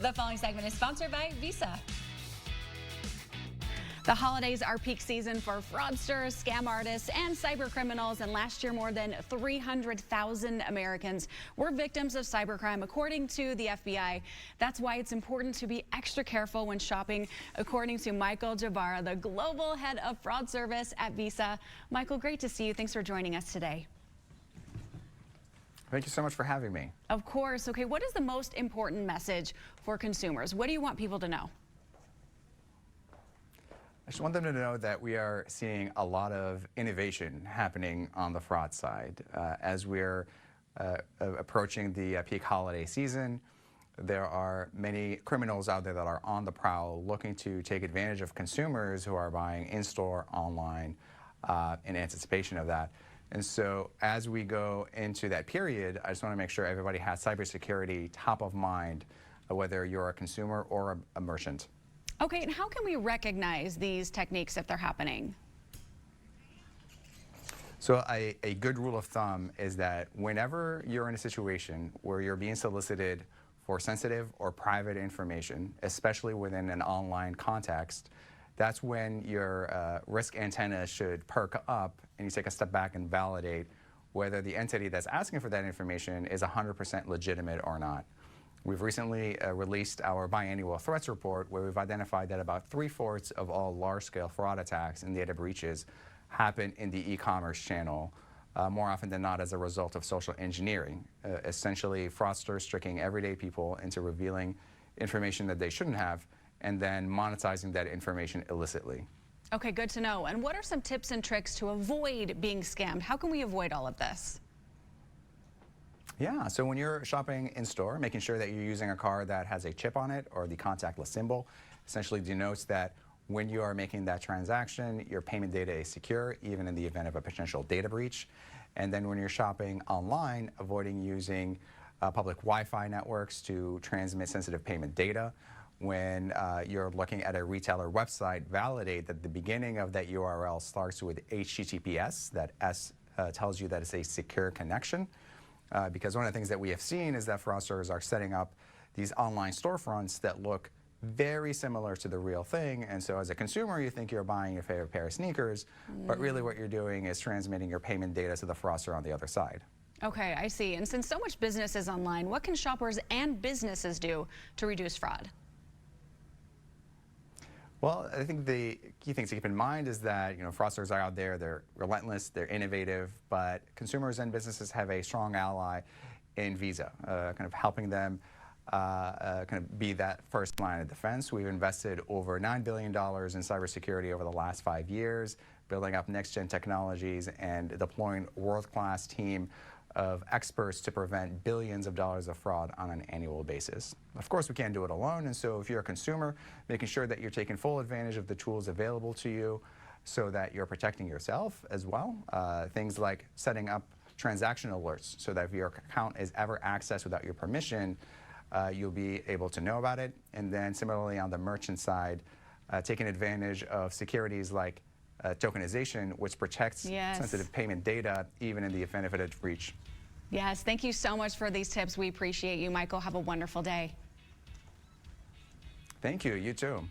The following segment is sponsored by Visa. The holidays are peak season for fraudsters, scam artists, and cyber criminals. And last year, more than 300,000 Americans were victims of cybercrime, according to the FBI. That's why it's important to be extra careful when shopping, according to Michael Jabbara, the global head of fraud service at Visa. Michael, great to see you. Thanks for joining us today. Thank you so much for having me. Of course. Okay, what is the most important message for consumers? What do you want people to know? I just want them to know that we are seeing a lot of innovation happening on the fraud side. As we're approaching the peak holiday season, there are many criminals out there that are on the prowl looking to take advantage of consumers who are buying in-store, online, in anticipation of that. And so as we go into that period, I just want to make sure everybody has cybersecurity top of mind, whether you're a consumer or a merchant. Okay, and how can we recognize these techniques if they're happening? So a good rule of thumb is that whenever you're in a situation where you're being solicited for sensitive or private information, especially within an online context, that's when your risk antenna should perk up and you take a step back and validate whether the entity that's asking for that information is 100% legitimate or not. We've recently released our biannual threats report where we've identified that about 3/4 of all large-scale fraud attacks and data breaches happen in the e-commerce channel, more often than not as a result of social engineering. Essentially, fraudsters tricking everyday people into revealing information that they shouldn't have and then monetizing that information illicitly. Okay, good to know. And what are some tips and tricks to avoid being scammed? How can we avoid all of this? Yeah, so when you're shopping in store, making sure that you're using a card that has a chip on it or the contactless symbol essentially denotes that when you are making that transaction, your payment data is secure, even in the event of a potential data breach. And then when you're shopping online, avoiding using public Wi-Fi networks to transmit sensitive payment data. When you're looking at a retailer website, validate that the beginning of that URL starts with HTTPS. That S tells you that it's a secure connection. Because one of the things that we have seen is that fraudsters are setting up these online storefronts that look very similar to the real thing. And so as a consumer, you think you're buying your favorite pair of sneakers, but really what you're doing is transmitting your payment data to the fraudster on the other side. Okay, I see. And since so much business is online, what can shoppers and businesses do to reduce fraud? Well, I think the key thing to keep in mind is that, fraudsters are out there, they're relentless, they're innovative, but consumers and businesses have a strong ally in Visa, kind of helping them kind of be that first line of defense. We've invested over $9 billion in cybersecurity over the last 5 years, building up next-gen technologies and deploying a world-class team of experts to prevent billions of dollars of fraud on an annual basis. Of course, we can't do it alone, and so if you're a consumer, making sure that you're taking full advantage of the tools available to you so that you're protecting yourself as well. Things like setting up transaction alerts so that if your account is ever accessed without your permission, you'll be able to know about it. And then similarly on the merchant side, taking advantage of securities like tokenization, which protects sensitive payment data even in the event of a breach. Yes, thank you so much for these tips. We appreciate you, Michael. Have a wonderful day. Thank you. You too.